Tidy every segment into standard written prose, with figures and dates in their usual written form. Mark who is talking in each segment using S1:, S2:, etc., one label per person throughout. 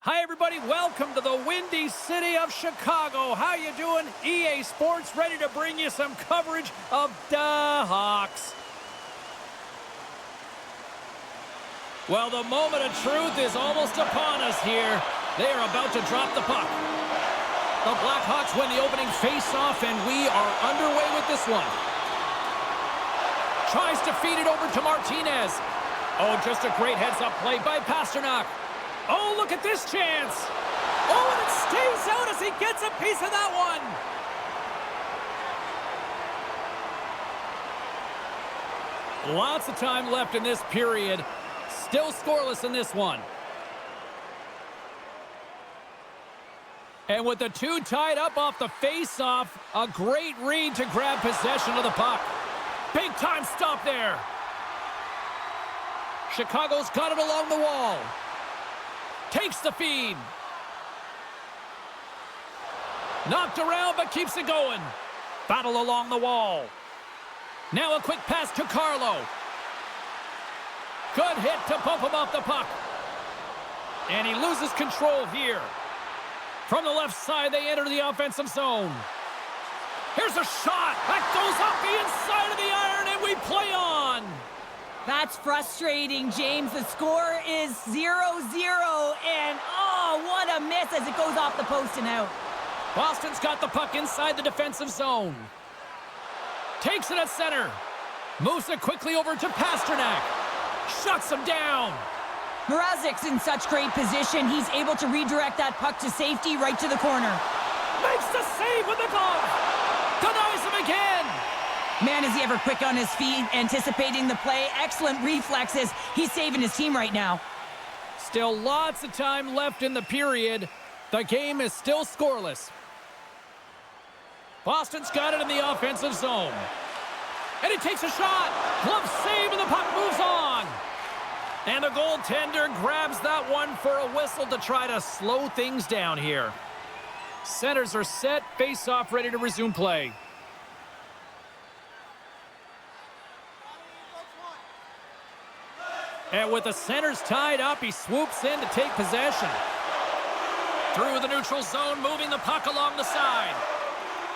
S1: Hi, everybody. Welcome to the Windy City of Chicago. How you doing? EA Sports ready to bring you some coverage of the Hawks. Well, the moment of truth is almost upon us here. They are about to drop the puck. The Blackhawks win the opening face-off, and we are underway with this one. Tries to feed it over to Martinez. Oh, just a great heads-up play by Pastrnak. Oh, look at this chance. Oh, and it stays out as he gets a piece of that one. Lots of time left in this period. Still scoreless in this one. And with the two tied up off the face-off, a great read to grab possession of the puck. Big-time stop there. Chicago's got it along the wall. Takes the feed. Knocked around, but keeps it going. Battle along the wall. Now a quick pass to Carlo. Good hit to bump him off the puck. And he loses control here. From the left side, they enter the offensive zone. Here's a shot. That goes up the inside of the iron, and we play on.
S2: That's frustrating, James. The score is 0-0, and oh, what a miss as it goes off the post and out.
S1: Boston's got the puck inside the defensive zone. Takes it at center. Moves it quickly over to Pastrnak. Shuts him down.
S2: Mrazek's in such great position. He's able to redirect that puck to safety right to the corner.
S1: Makes the save with the glove. Denies him again.
S2: Man, is he ever quick on his feet, anticipating the play. Excellent reflexes. He's saving his team right now.
S1: Still lots of time left in the period. The game is still scoreless. Boston's got it in the offensive zone. And he takes a shot. Glove save, and the puck moves on. And the goaltender grabs that one for a whistle to try to slow things down here. Centers are set. Face-off ready to resume play. And with the centers tied up, he swoops in to take possession. Through the neutral zone, moving the puck along the side.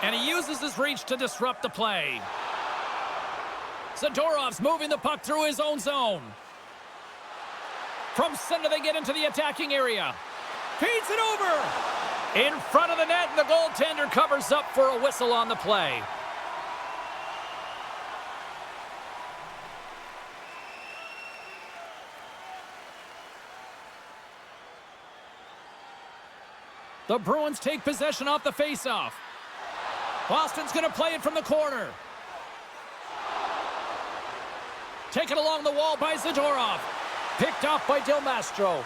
S1: And he uses his reach to disrupt the play. Zadorov's moving the puck through his own zone. From center, they get into the attacking area. Feeds it over. In front of the net, and the goaltender covers up for a whistle on the play. The Bruins take possession off the faceoff. Boston's going to play it from the corner. Taken along the wall by Zadorov. Picked off by Del Mastro.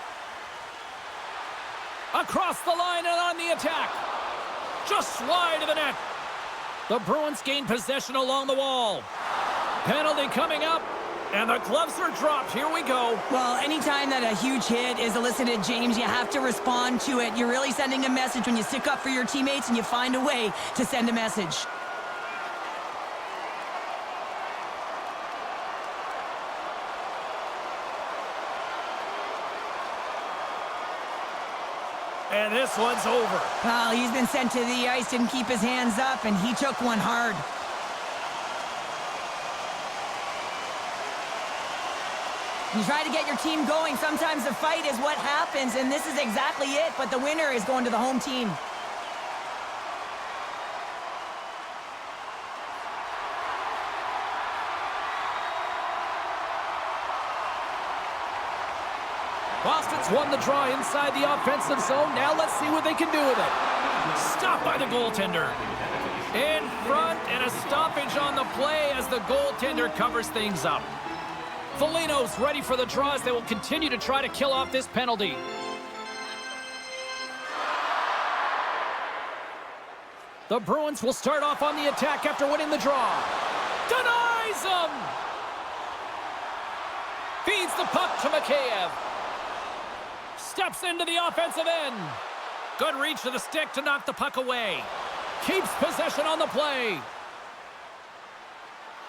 S1: Across the line and on the attack. Just wide of the net. The Bruins gain possession along the wall. Penalty coming up. And the gloves are dropped. Here we go.
S2: Well, anytime that a huge hit is elicited, James, you have to respond to it. You're really sending a message when you stick up for your teammates and you find a way to send a message.
S1: And this one's over.
S2: Well, he's been sent to the ice, didn't keep his hands up, and he took one hard. You try to get your team going. Sometimes the fight is what happens, and this is exactly it, but the winner is going to the home team.
S1: Boston's won the draw inside the offensive zone. Now let's see what they can do with it. Stopped by the goaltender. In front, and a stoppage on the play as the goaltender covers things up. Foligno's ready for the draw as they will continue to try to kill off this penalty. The Bruins will start off on the attack after winning the draw. Denies him! Feeds the puck to Mikheyev. Steps into the offensive end. Good reach to the stick to knock the puck away. Keeps possession on the play.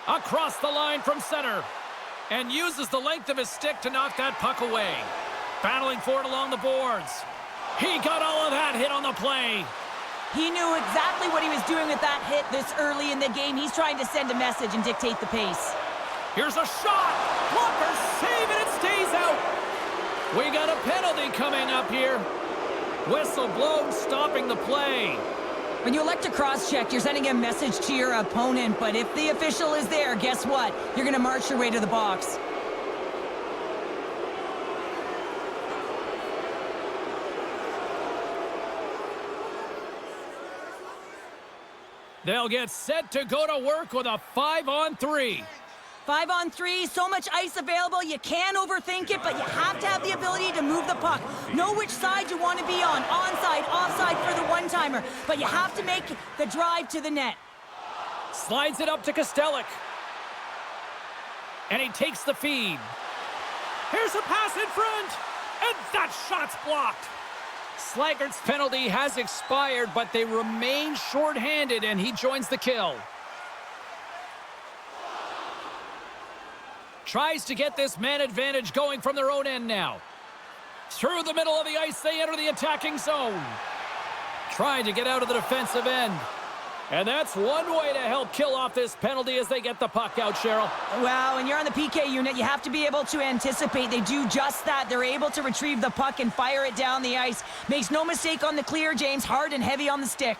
S1: Across the line from center. And uses the length of his stick to knock that puck away. Battling for it along the boards. He got all of that hit on the play.
S2: He knew exactly what he was doing with that hit this early in the game. He's trying to send a message and dictate the pace.
S1: Here's a shot. Blocker save, and it stays out. We got a penalty coming up here. Whistle blown, stopping the play.
S2: When you elect to cross-check, you're sending a message to your opponent, but if the official is there, guess what? You're going to march your way to the box.
S1: They'll get set to go to work with a 5-on-3.
S2: 5-on-3, so much ice available, you can't overthink it, but you have to have the ability to move the puck. Know which side you want to be on, onside, offside for the one-timer, but you have to make the drive to the net.
S1: Slides it up to Kostelic. And he takes the feed. Here's a pass in front, and that shot's blocked. Slaggert's penalty has expired, but they remain shorthanded, and he joins the kill. Tries to get this man advantage going from their own end now. Through the middle of the ice, they enter the attacking zone. Trying to get out of the defensive end. And that's one way to help kill off this penalty as they get the puck out, Cheryl.
S2: Well, when you're on the PK unit, you have to be able to anticipate. They do just that. They're able to retrieve the puck and fire it down the ice. Makes no mistake on the clear, James. Hard and heavy on the stick.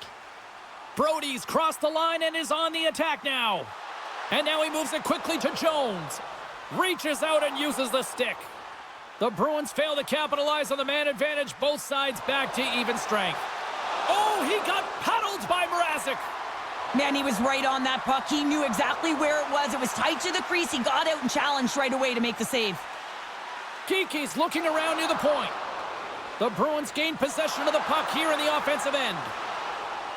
S1: Brody's crossed the line and is on the attack now. And now he moves it quickly to Jones. Reaches out and uses the stick. The Bruins fail to capitalize on the man advantage. Both sides back to even strength. Oh, he got paddled by Mrazek.
S2: Man, he was right on that puck. He knew exactly where it was. It was tight to the crease. He got out and challenged right away to make the save.
S1: Kiki's looking around near the point. The Bruins gain possession of the puck here in the offensive end.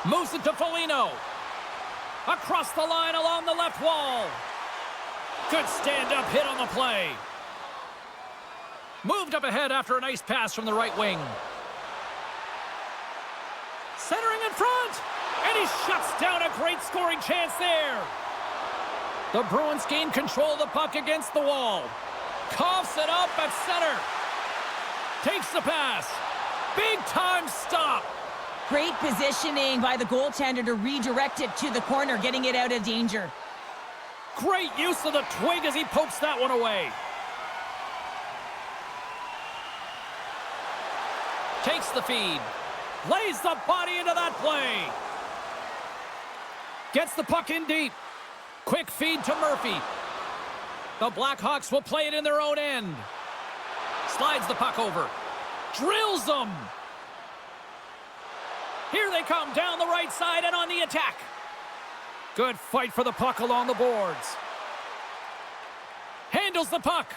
S1: Moves it to Foligno. Across the line along the left wall. Good stand-up hit on the play. Moved up ahead after a nice pass from the right wing. Centering in front. And he shuts down a great scoring chance there. The Bruins gain control of the puck against the wall. Coughs it up at center. Takes the pass. Big time stop.
S2: Great positioning by the goaltender to redirect it to the corner, getting it out of danger.
S1: Great use of the twig as he pokes that one away. Takes the feed. Lays the body into that play. Gets the puck in deep. Quick feed to Murphy. The Blackhawks will play it in their own end. Slides the puck over. Drills them. Here they come down the right side and on the attack. Good fight for the puck along the boards. Handles the puck.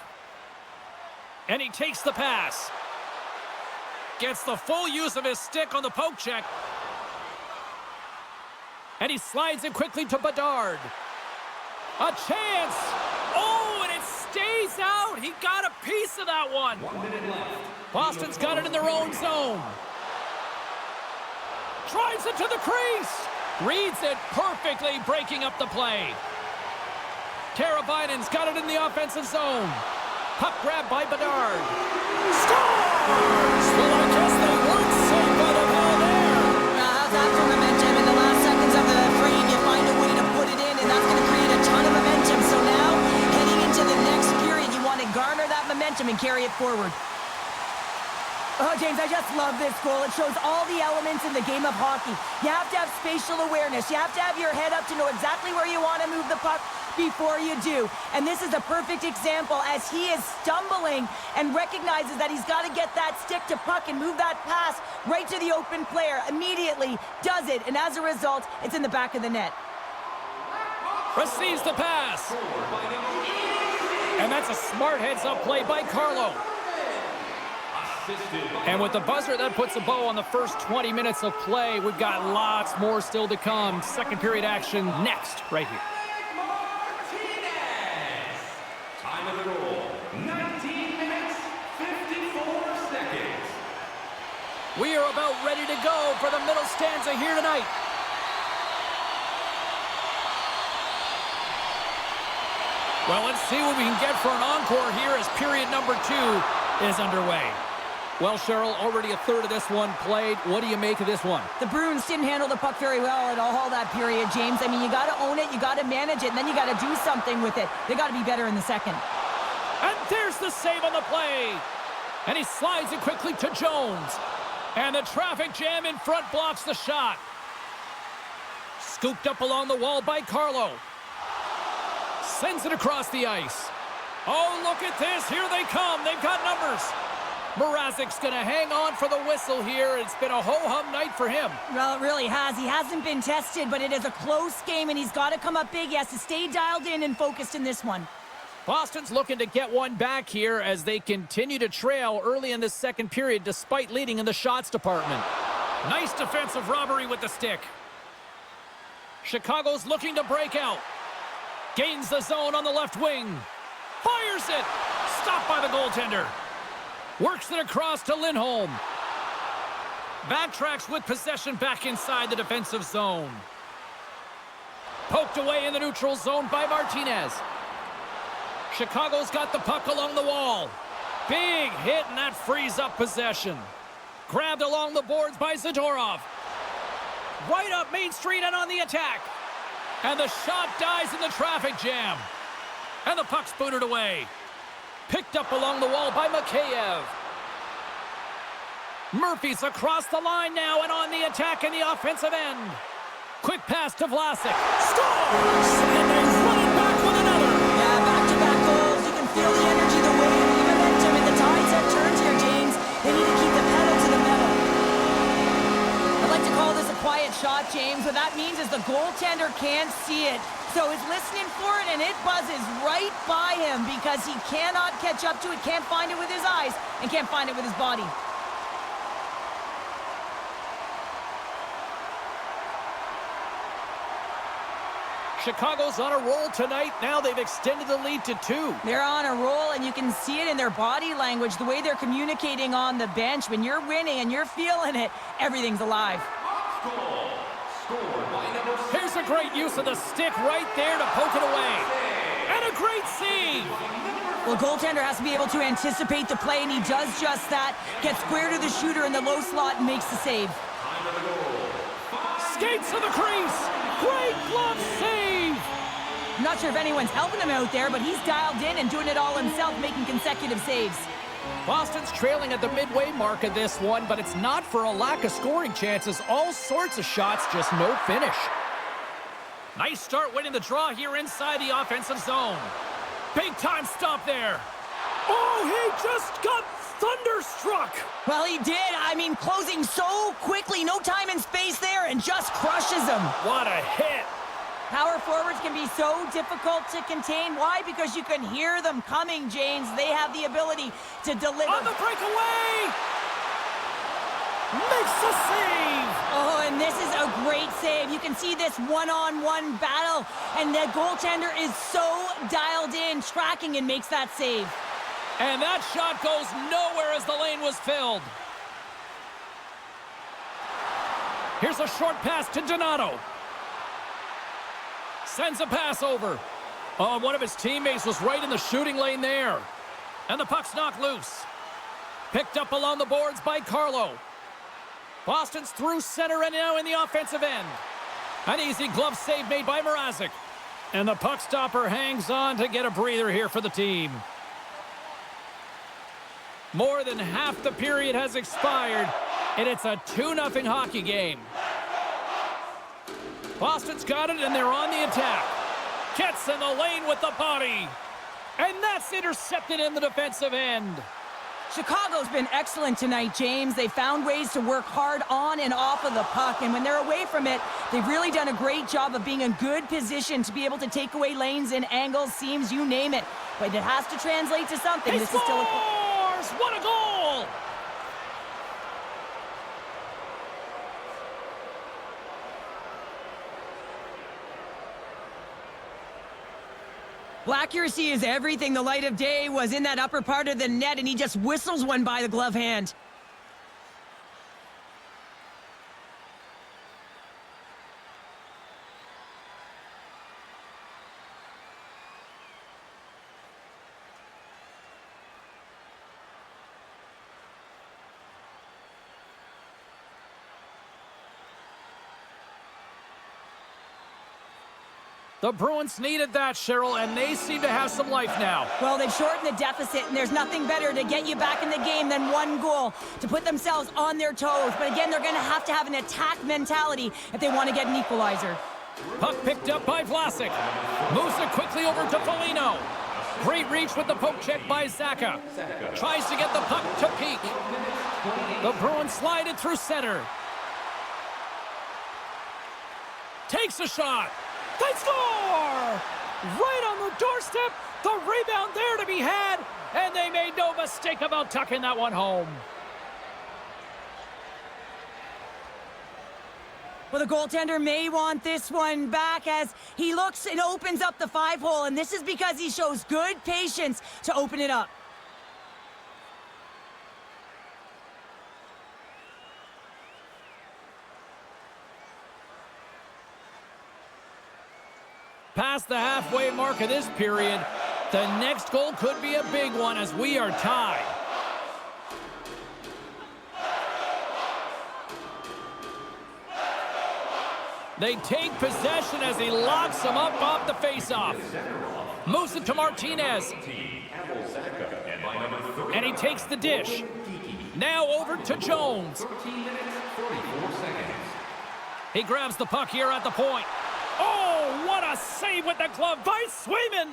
S1: And he takes the pass. Gets the full use of his stick on the poke check. And he slides it quickly to Bedard. A chance. Oh, and it stays out. He got a piece of that one.
S3: 1 minute left.
S1: Boston's got it in their own zone. Drives it to the crease. Reads it perfectly, breaking up the play. Teravainen's got it in the offensive zone. Puck grab by Bedard. Scores! Well, I guess they weren't safe by the ball there.
S2: How's that for momentum? In the last seconds of the frame, you find a way to put it in, and that's going to create a ton of momentum. So now, heading into the next period, you want to garner that momentum and carry it forward. Oh, James, I just love this goal. It shows all the elements in the game of hockey. You have to have spatial awareness. You have to have your head up to know exactly where you want to move the puck before you do. And this is a perfect example as he is stumbling and recognizes that he's got to get that stick to puck and move that pass right to the open player. Immediately does it, and as a result, it's in the back of the net.
S1: Receives the pass. And that's a smart heads-up play by Carlo. And with the buzzer, that puts a bow on the first 20 minutes of play. We've got lots more still to come. Second period action next, right here.
S3: Time of the goal, 19 minutes, 54 seconds.
S1: We are about ready to go for the middle stanza here tonight. Well, let's see what we can get for an encore here as period number 2 is underway. Well, Cheryl, already a third of this one played. What do you make of this one?
S2: The Bruins didn't handle the puck very well at all that period, James. I mean, you got to own it, you got to manage it, and then you got to do something with it. They got to be better in the second.
S1: And there's the save on the play. And he slides it quickly to Jones. And the traffic jam in front blocks the shot. Scooped up along the wall by Carlo. Sends it across the ice. Oh, look at this. Here they come. They've got numbers. Mrazek's going to hang on for the whistle here. It's been a ho-hum night for him.
S2: Well, it really has. He hasn't been tested, but it is a close game, and he's got to come up big. He has to stay dialed in and focused in this one.
S1: Boston's looking to get one back here as they continue to trail early in this second period despite leading in the shots department. Nice defensive robbery with the stick. Chicago's looking to break out. Gains the zone on the left wing. Fires it. Stopped by the goaltender. Works it across to Lindholm. Backtracks with possession back inside the defensive zone. Poked away in the neutral zone by Martinez. Chicago's got the puck along the wall. Big hit, and that frees up possession. Grabbed along the boards by Zadorov. Right up Main Street and on the attack. And the shot dies in the traffic jam. And the puck's booted away. Picked up along the wall by Mikheyev. Murphy's across the line now and on the attack in the offensive end. Quick pass to Vlasic. Scores! And they run it back with another.
S2: Yeah, back-to-back goals. You can feel the energy, the wave, the momentum, and the tides have turned here, James. They need to keep the pedal to the metal. I'd like to call this a quiet shot, James. What that means is the goaltender can't see it. So he's listening for it, and it buzzes right by him because he cannot catch up to it, can't find it with his eyes, and can't find it with his body.
S1: Chicago's on a roll tonight. Now they've extended the lead to 2.
S2: They're on a roll, and you can see it in their body language, the way they're communicating on the bench. When you're winning and you're feeling it, everything's alive.
S1: Here's a great use of the stick right there to poke it away. And a great save.
S2: Well, goaltender has to be able to anticipate the play, and he does just that. Gets square to the shooter in the low slot and makes the save.
S1: Skates to the crease. Great glove save.
S2: I'm not sure if anyone's helping him out there, but he's dialed in and doing it all himself, making consecutive saves.
S1: Boston's trailing at the midway mark of this one, but it's not for a lack of scoring chances. All sorts of shots, just no finish. Nice start winning the draw here inside the offensive zone. Big time stop there. Oh, he just got thunderstruck.
S2: Well, he did. I mean, closing so quickly, no time and space there, and just crushes him.
S1: What a hit.
S2: Power forwards can be so difficult to contain. Why? Because you can hear them coming, James. They have the ability to deliver.
S1: On the breakaway. Makes the save.
S2: Oh, and this is a great save. You can see this one-on-one battle, and the goaltender is so dialed in, tracking, and makes that save.
S1: And that shot goes nowhere as the lane was filled. Here's a short pass to Donato. Sends a pass over. Oh, one of his teammates was right in the shooting lane there. And the puck's knocked loose. Picked up along the boards by Carlo. Boston's through center and now in the offensive end. An easy glove save made by Mrazek. And the puck stopper hangs on to get a breather here for the team. More than half the period has expired, and it's a 2-0 hockey game. Boston's got it, and they're on the attack. Gets in the lane with the body. And that's intercepted in the defensive end.
S2: Chicago's been excellent tonight, James. They found ways to work hard on and off of the puck, and when they're away from it, they've really done a great job of being in good position to be able to take away lanes and angles, seams, you name it. But it has to translate to something.
S1: He
S2: This
S1: scores!
S2: is still a...
S1: What a goal!
S2: Well, accuracy is everything. The light of day was in that upper part of the net, and he just whistles one by the glove hand.
S1: The Bruins needed that, Cheryl, and they seem to have some life now.
S2: Well, they've shortened the deficit, and there's nothing better to get you back in the game than one goal to put themselves on their toes. But again, they're going to have an attack mentality if they want to get an equalizer.
S1: Puck picked up by Vlasic. Moves it quickly over to Foligno. Great reach with the poke check by Zacha. Tries to get the puck to Peak. The Bruins slide it through center. Takes a shot. They score! Right on the doorstep. The rebound there to be had. And they made no mistake about tucking that one home.
S2: Well, the goaltender may want this one back as he looks and opens up the 5-hole, and this is because he shows good patience to open it up.
S1: Past the halfway mark of this period, the next goal could be a big one as we are tied. They take possession as he locks him up off the faceoff. Moves it to Martinez. And he takes the dish. Now over to Jones. He grabs the puck here at the point. Oh, what a save with the glove by Swayman!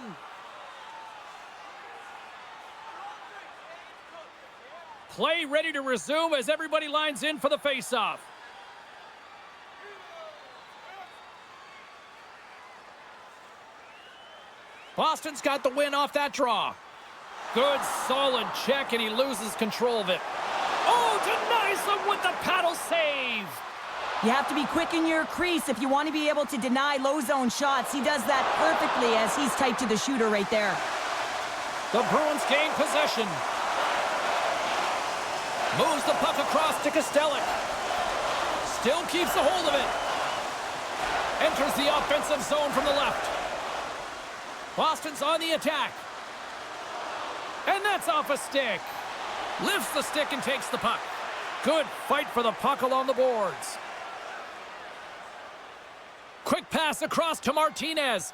S1: Play ready to resume as everybody lines in for the faceoff. Boston's got the win off that draw. Good, solid check, and he loses control of it. Oh, denies them with the paddle save!
S2: You have to be quick in your crease if you want to be able to deny low zone shots. He does that perfectly as he's tight to the shooter right there.
S1: The Bruins gain possession. Moves the puck across to Kostelic. Still keeps a hold of it. Enters the offensive zone from the left. Boston's on the attack. And that's off a stick. Lifts the stick and takes the puck. Good fight for the puck along the boards. Quick pass across to Martinez.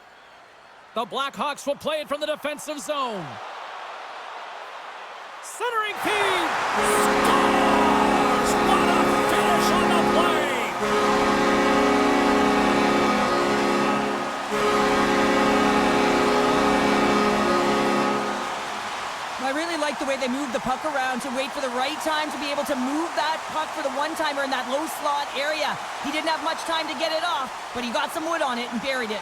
S1: The Blackhawks will play it from the defensive zone. Centering feed. Scores! What a finish on the play!
S2: I really like the way they move the puck around to wait for the right time to be able to move that puck for the one-timer in that low slot area. He didn't have much time to get it off, but he got some wood on it and buried it.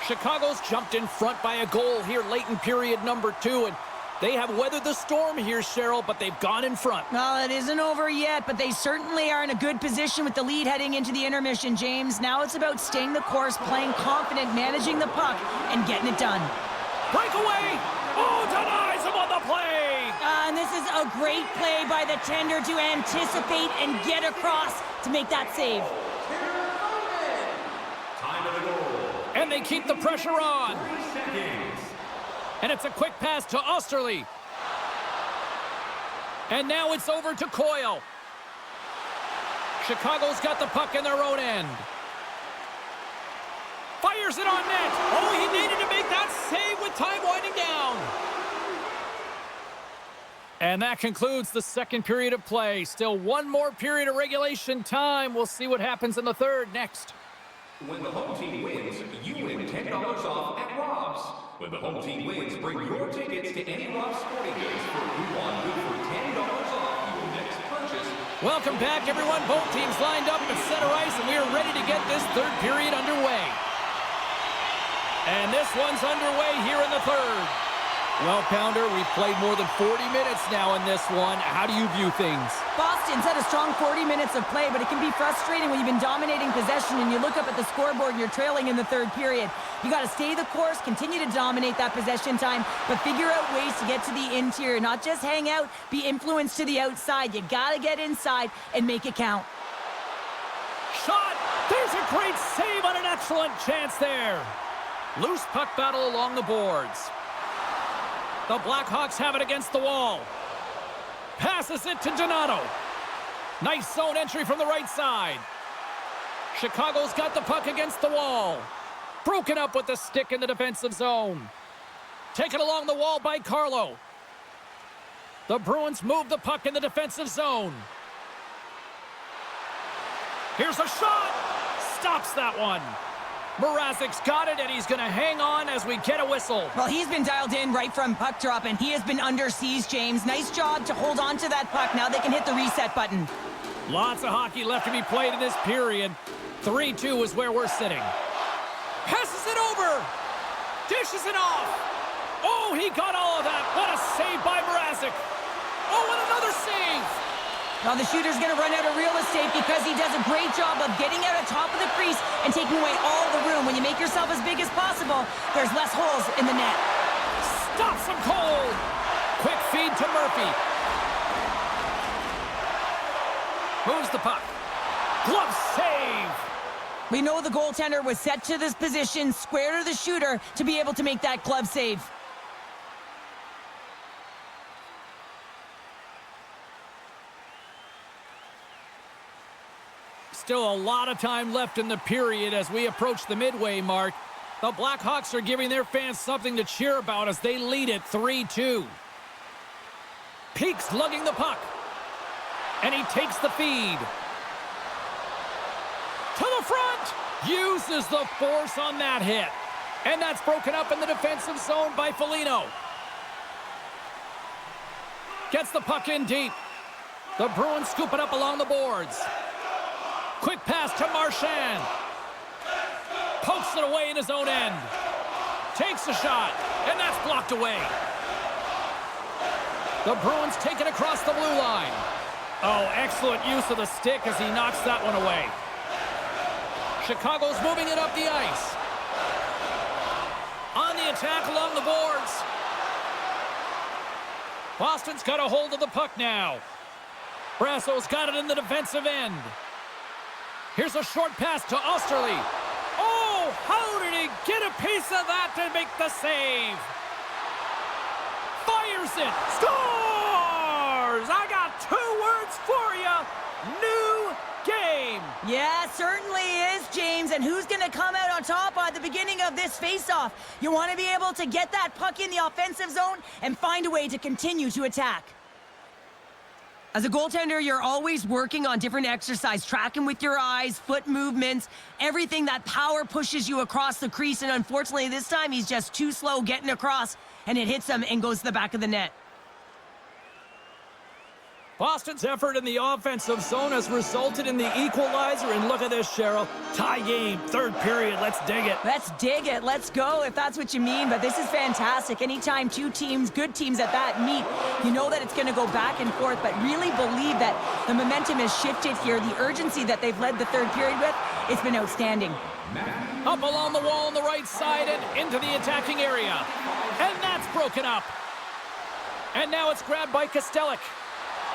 S1: Chicago's jumped in front by a goal here late in period number 2, and they have weathered the storm here, Cheryl, but they've gone in front.
S2: Well, it isn't over yet, but they certainly are in a good position with the lead heading into the intermission, James. Now it's about staying the course, playing confident, managing the puck, and getting it done.
S1: Breakaway! Oh, denies him on the play!
S2: And this is a great play by the tender to anticipate and get across to make that save.
S3: Time of the goal.
S1: And they keep the pressure on.
S3: 3 seconds.
S1: And it's a quick pass to Osterley. And now it's over to Coyle. Chicago's got the puck in their own end. Fires it on net. Oh, he needed to make that save with time winding down. And that concludes the second period of play. Still one more period of regulation time. We'll see what happens in the third next.
S3: When the home team wins, you win $10 off at Rob's. When the home team wins, bring your tickets to any Rob's Sporting Goods for a coupon good for $10 off your next purchase.
S1: Welcome back, everyone. Both teams lined up at center ice, and we are ready to get this third period underway. And this one's underway here in the third. Well, Pounder, we've played more than 40 minutes now in this one. How do you view things?
S2: Boston's had a strong 40 minutes of play, but it can be frustrating when you've been dominating possession and you look up at the scoreboard and you're trailing in the third period. You got to stay the course, continue to dominate that possession time, but figure out ways to get to the interior, not just hang out, be influenced to the outside. You got to get inside and make it count.
S1: Shot! There's a great save on an excellent chance there. Loose puck battle along the boards. The Blackhawks have it against the wall. Passes it to Donato. Nice zone entry from the right side. Chicago's got the puck against the wall. Broken up with the stick in the defensive zone. Taken along the wall by Carlo. The Bruins move the puck in the defensive zone. Here's a shot. Stops that one. Mrazek's got it, and he's going to hang on as we get a whistle.
S2: Well, he's been dialed in right from puck drop, and he has been under siege, James. Nice job to hold on to that puck. Now they can hit the reset button.
S1: Lots of hockey left to be played in this period. 3-2 is where we're sitting. Passes it over. Dishes it off. Oh, he got all of that. What a save by Mrazek. Oh, and another save.
S2: Now the shooter's going to run out of real estate because he does a great job of getting out on top of the crease and taking away all the room. When you make yourself as big as possible, there's less holes in the net.
S1: Stops him cold. Quick feed to Murphy. Moves the puck. Glove save.
S2: We know the goaltender was set to this position, square to the shooter, to be able to make that glove save.
S1: Still a lot of time left in the period as we approach the midway mark. The Blackhawks are giving their fans something to cheer about as they lead it 3-2. Peaks lugging the puck. And he takes the feed. To the front! Uses the force on that hit. And that's broken up in the defensive zone by Foligno. Gets the puck in deep. The Bruins scoop it up along the boards. Quick pass to Marchand. Pokes it away in his own end. Takes a shot, and that's blocked away. The Bruins take it across the blue line. Oh, excellent use of the stick as he knocks that one away. Chicago's moving it up the ice. On the attack along the boards. Boston's got a hold of the puck now. Brasso's got it in the defensive end. Here's a short pass to Osterley. Oh, how did he get a piece of that to make the save? Fires it. Scores! I got 2 words for you. New game.
S2: Yeah, certainly is, James. And who's going to come out on top at the beginning of this face-off? You want to be able to get that puck in the offensive zone and find a way to continue to attack. As a goaltender, you're always working on different exercise, tracking with your eyes, foot movements, everything that power pushes you across the crease. And unfortunately, this time he's just too slow getting across, and it hits him and goes to the back of the net.
S1: Boston's effort in the offensive zone has resulted in the equalizer. And look at this, Cheryl. Tie game, 3rd period. Let's dig it.
S2: Let's dig it. Let's go, if that's what you mean. But this is fantastic. Anytime 2 teams, good teams at that, meet, you know that it's going to go back and forth. But really believe that the momentum has shifted here. The urgency that they've led the 3rd period with, it's been outstanding.
S1: Up along the wall on the right side and into the attacking area. And that's broken up. And now it's grabbed by Kostelic.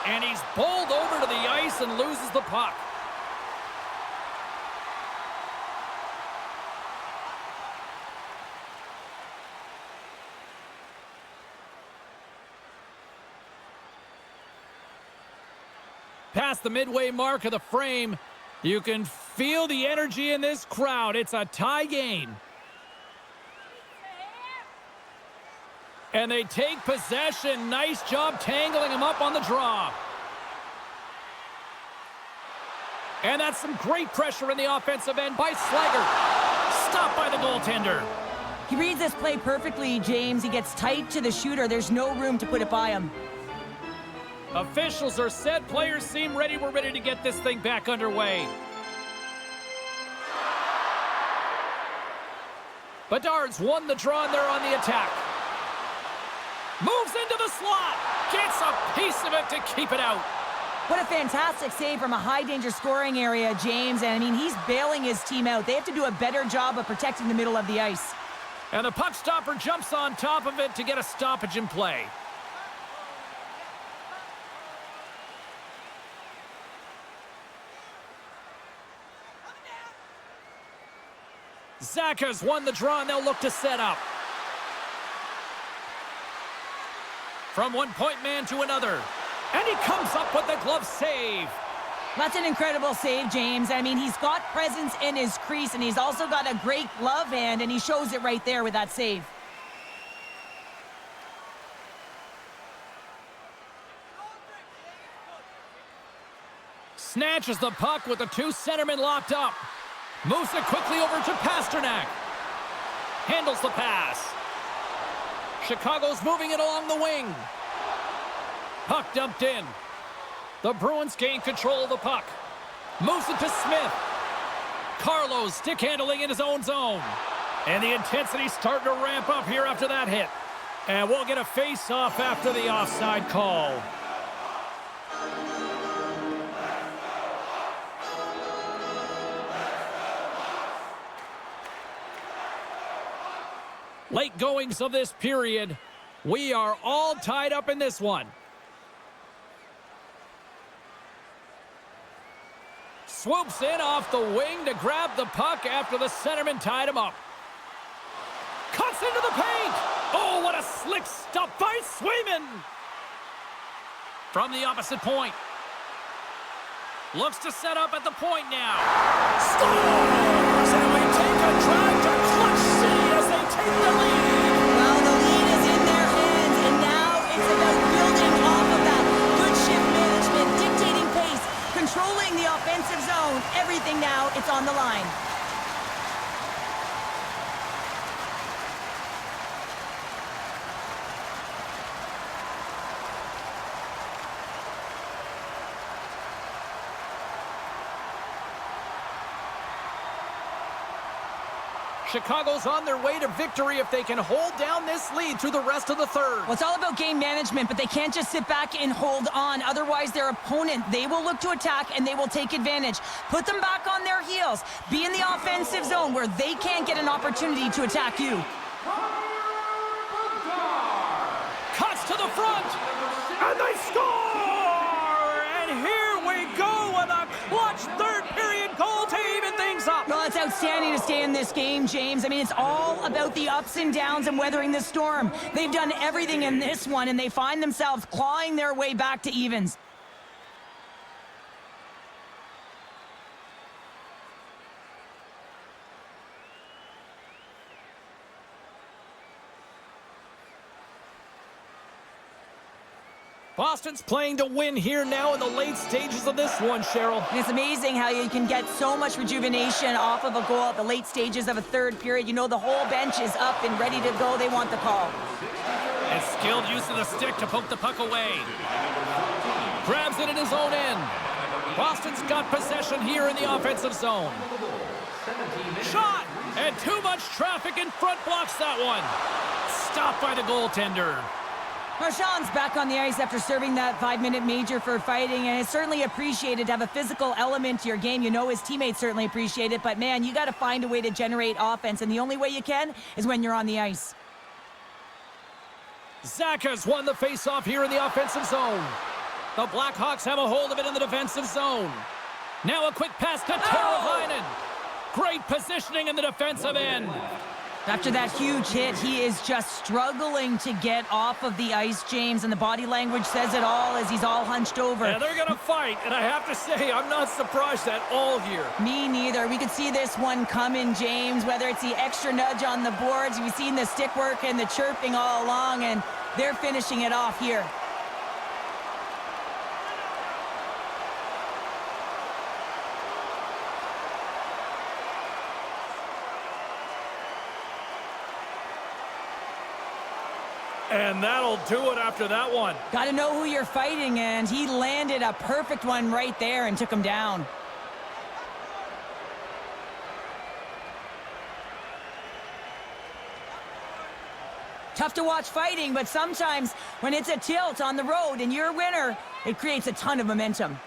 S1: And he's bowled over to the ice and loses the puck. Past the midway mark of the frame, you can feel the energy in this crowd. It's a tie game. And they take possession. Nice job tangling him up on the draw. And that's some great pressure in the offensive end by Slager. Stopped by the goaltender.
S2: He reads this play perfectly, James. He gets tight to the shooter. There's no room to put it by him.
S1: Officials are set. Players seem ready. We're ready to get this thing back underway. Bedard's won the draw, and they're on the attack. Moves into the slot. Gets a piece of it to keep it out.
S2: What a fantastic save from a high-danger scoring area, James. And, I mean, he's bailing his team out. They have to do a better job of protecting the middle of the ice.
S1: And the puck stopper jumps on top of it to get a stoppage in play. Zaka's won the draw, and they'll look to set up. From one point man to another. And he comes up with the glove save.
S2: That's an incredible save, James. I mean, he's got presence in his crease, and he's also got a great glove hand, and he shows it right there with that save.
S1: Snatches the puck with the two centermen locked up. Moves it quickly over to Pasternak. Handles the pass. Chicago's moving it along the wing. Puck dumped in. The Bruins gain control of the puck. Moves it to Smith. Carlos stick handling in his own zone. And the intensity's starting to ramp up here after that hit. And we'll get a face-off after the offside call. Late goings of this period. We are all tied up in this one. Swoops in off the wing to grab the puck after the centerman tied him up. Cuts into the paint. Oh, what a slick stop by Swayman. From the opposite point. Looks to set up at the point now. Scores! And we take a drive to Clutch City as they take the lead.
S2: Well, the lead is in their hands, and now it's about building off of that. Good shift management, dictating pace, controlling the offensive zone. Everything now, it's on the line.
S1: Chicago's on their way to victory if they can hold down this lead through the rest of the third.
S2: Well, it's all about game management, but they can't just sit back and hold on. Otherwise, their opponent, they will look to attack and they will take advantage. Put them back on their heels. Be in the offensive zone where they can't get an opportunity to attack you.
S1: Cuts to the front, and they score! And here we go with a clutch third period goal to even things up.
S2: Well, it's outstanding to stay in this game, James. I mean, it's all about the ups and downs and weathering the storm. They've done everything in this one, and they find themselves clawing their way back to evens.
S1: Boston's playing to win here now in the late stages of this one, Cheryl.
S2: And it's amazing how you can get so much rejuvenation off of a goal at the late stages of a third period. You know, the whole bench is up and ready to go. They want the call.
S1: And skilled use of the stick to poke the puck away. Grabs it in his own end. Boston's got possession here in the offensive zone. Shot! And too much traffic in front blocks that one. Stopped by the goaltender.
S2: Marchand's back on the ice after serving that 5-minute major for fighting, and it's certainly appreciated to have a physical element to your game. You know his teammates certainly appreciate it, but man, you got to find a way to generate offense, and the only way you can is when you're on the ice.
S1: Zaka's won the faceoff here in the offensive zone. The Blackhawks have a hold of it in the defensive zone. Now a quick pass to Teravainen. Great positioning in the defensive end.
S2: After that huge hit, he is just struggling to get off of the ice, James, and the body language says it all as he's all hunched over.
S1: Yeah, they're going to fight, and I have to say, I'm not surprised at all here.
S2: Me neither. We could see this one coming, James, whether it's the extra nudge on the boards. You've seen the stick work and the chirping all along, and they're finishing it off here.
S1: And that'll do it after that one.
S2: Got to know who you're fighting, and he landed a perfect one right there and took him down. Tough to watch fighting, but sometimes when it's a tilt on the road and you're a winner, it creates a ton of momentum.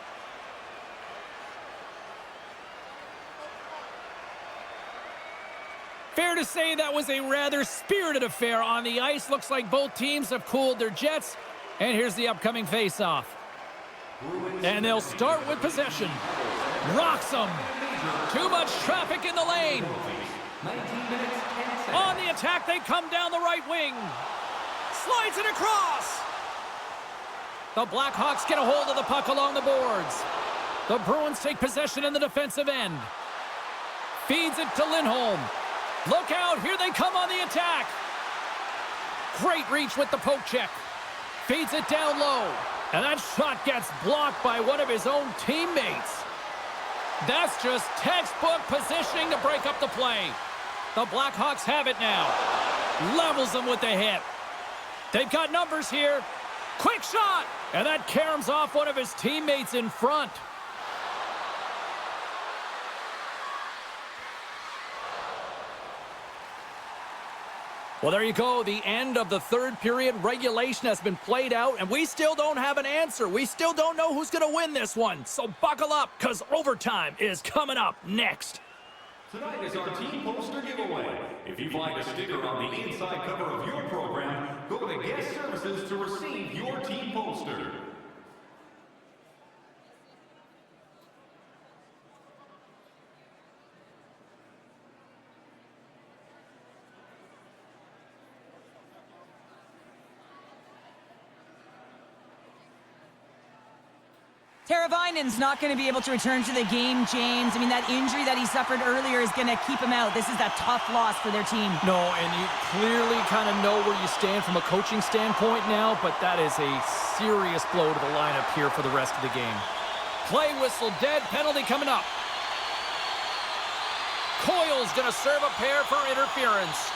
S1: Fair to say that was a rather spirited affair on the ice. Looks like both teams have cooled their jets. And here's the upcoming face-off. And they'll start with possession. Rocks them. Too much traffic in the lane. On the attack, they come down the right wing. Slides it across. The Blackhawks get a hold of the puck along the boards. The Bruins take possession in the defensive end. Feeds it to Lindholm. Look out, here they come on the attack. Great reach with the poke check. Feeds it down low. And that shot gets blocked by one of his own teammates. That's just textbook positioning to break up the play. The Blackhawks have it now. Levels them with the hit. They've got numbers here. Quick shot! And that caroms off one of his teammates in front. Well, there you go. The end of the third period. Regulation has been played out, and we still don't have an answer. We still don't know who's going to win this one. So buckle up, because overtime is coming up next.
S3: Tonight is our team poster giveaway. If you find a sticker on the inside cover of your program, go to Guest Services to receive your team poster.
S2: Teravainen's not going to be able to return to the game, James. I mean, that injury that he suffered earlier is going to keep him out. This is a tough loss for their team.
S1: No, and you clearly kind of know where you stand from a coaching standpoint now, but that is a serious blow to the lineup here for the rest of the game. Play whistle dead, penalty coming up. Coyle's going to serve a pair for interference.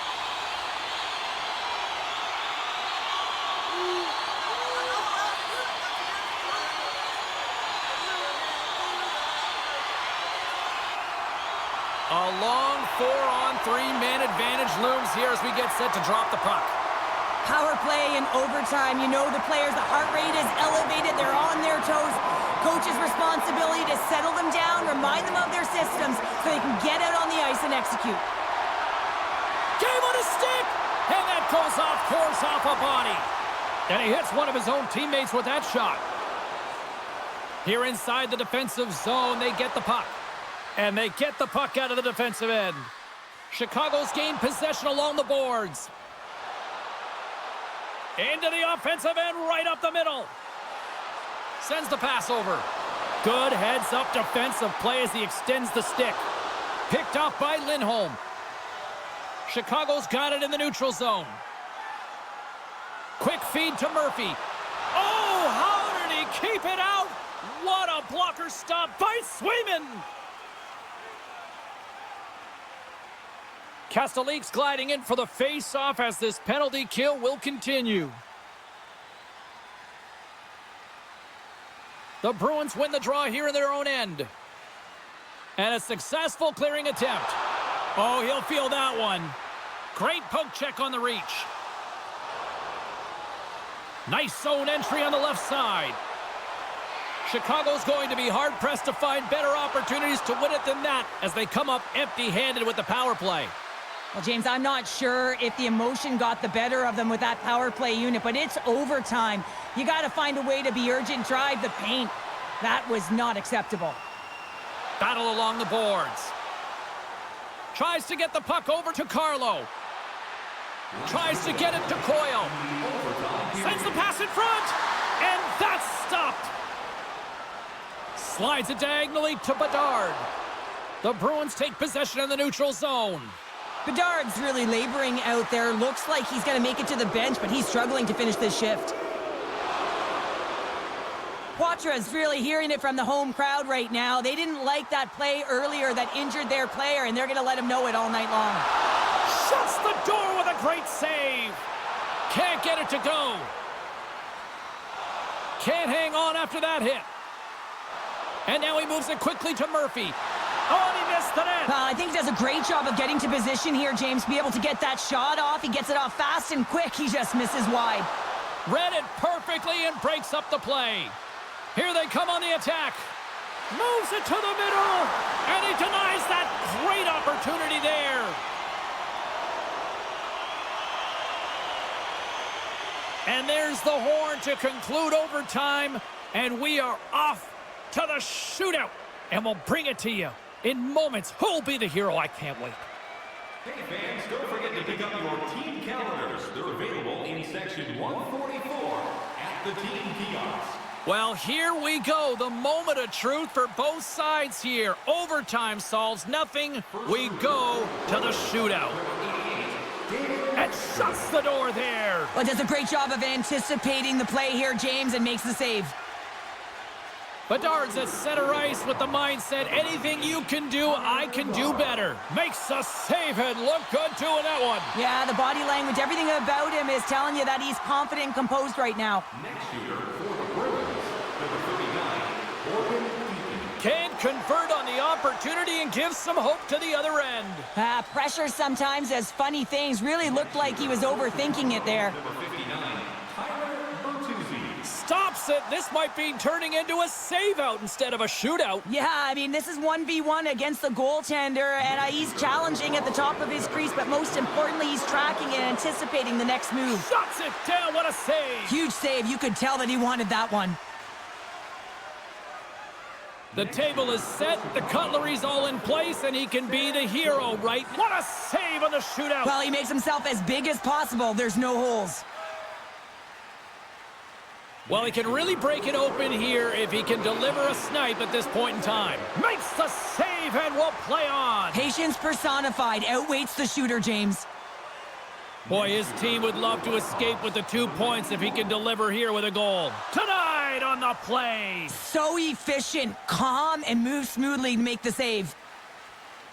S1: A long 4-on-3 man advantage looms here as we get set to drop the puck.
S2: Power play and overtime. You know the players, the heart rate is elevated. They're on their toes. Coach's responsibility to settle them down, remind them of their systems so they can get out on the ice and execute.
S1: Game on a stick! And that goes off course off a body. And he hits one of his own teammates with that shot. Here inside the defensive zone, they get the puck. And they get the puck out of the defensive end. Chicago's gained possession along the boards. Into the offensive end, right up the middle. Sends the pass over. Good heads-up defensive play as he extends the stick. Picked off by Lindholm. Chicago's got it in the neutral zone. Quick feed to Murphy. Oh, how did he keep it out? What a blocker stop by Swayman. Castellique's gliding in for the face-off as this penalty kill will continue. The Bruins win the draw here in their own end. And a successful clearing attempt. Oh, he'll feel that one. Great poke check on the reach. Nice zone entry on the left side. Chicago's going to be hard-pressed to find better opportunities to win it than that as they come up empty-handed with the power play.
S2: Well, James, I'm not sure if the emotion got the better of them with that power play unit, but it's overtime. You got to find a way to be urgent, drive the paint. That was not acceptable.
S1: Battle along the boards. Tries to get the puck over to Carlo. Tries to get it to Coyle. Sends the pass in front, and that's stopped. Slides it diagonally to Bedard. The Bruins take possession in the neutral zone.
S2: Bedard's really laboring out there. Looks like he's going to make it to the bench, but he's struggling to finish this shift. Quatra's really hearing it from the home crowd right now. They didn't like that play earlier that injured their player, and they're going to let him know it all night long.
S1: Shuts the door with a great save. Can't get it to go. Can't hang on after that hit. And now he moves it quickly to Murphy. Oh, and he missed the net.
S2: I think he does a great job of getting to position here, James. Be able to get that shot off. He gets it off fast and quick. He just misses wide.
S1: Read it perfectly and breaks up the play. Here they come on the attack. Moves it to the middle. And he denies that great opportunity there. And there's the horn to conclude overtime. And we are off to the shootout. And we'll bring it to you in moments. Who'll be the hero? I can't wait.
S3: Hey fans, don't forget to pick up your team calendars. They're available in section 144 at the team kiosk.
S1: Well, here we go. The moment of truth for both sides here. Overtime solves nothing. We go to the shootout. And shuts the door there.
S2: Well, does a great job of anticipating the play here, James, and makes the save.
S1: Bedard's at center ice with the mindset, anything you can do, I can do better. Makes a save and look good doing that one.
S2: Yeah, the body language, everything about him is telling you that he's confident and composed right now.
S3: Next shooter for the Bruins, number 39,
S1: Can't convert on the opportunity and gives some hope to the other end.
S2: Pressure sometimes does funny things. Really looked like he was overthinking it there.
S1: Stops it. This might be turning into a save-out instead of a shootout.
S2: Yeah, I mean, this is 1v1 against the goaltender, and he's challenging at the top of his crease, but most importantly, he's tracking and anticipating the next move.
S1: Shuts it down. What a save.
S2: Huge save. You could tell that he wanted that one.
S1: The table is set, the cutlery's all in place, and he can be the hero, right? What a save on the shootout!
S2: Well, he makes himself as big as possible. There's no holes.
S1: Well, he can really break it open here if he can deliver a snipe at this point in time. Makes the save and will play on!
S2: Patience personified. Outweights the shooter, James.
S1: Boy, his team would love to escape with the 2 points if he can deliver here with a goal. Tonight on the play!
S2: So efficient, calm, and moves smoothly to make the save.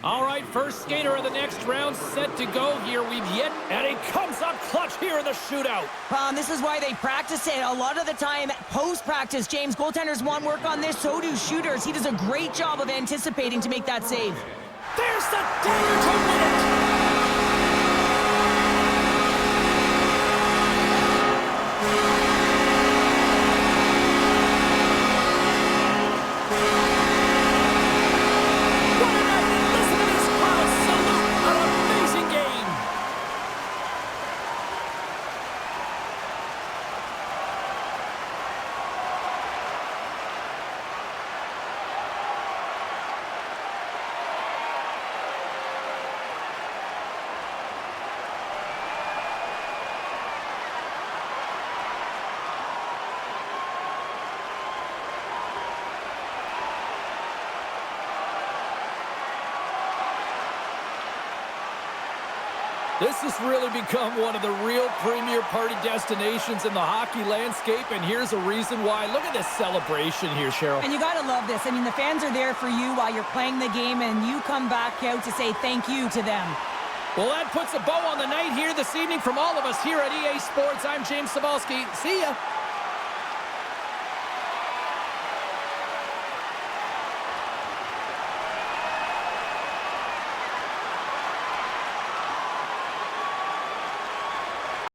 S1: All right, first skater of the next round set to go here. And he comes up clutch here in the shootout.
S2: This is why they practice it. A lot of the time, post-practice, James, goaltenders want work on this, so do shooters. He does a great job of anticipating to make that save.
S1: There's the dagger to win it! This has really become one of the real premier party destinations in the hockey landscape, and here's a reason why. Look at this celebration here, Cheryl.
S2: And you got to love this. I mean, the fans are there for you while you're playing the game, and you come back out to say thank you to them.
S1: Well, that puts a bow on the night here this evening from all of us here at EA Sports. I'm James Cebulski. See ya.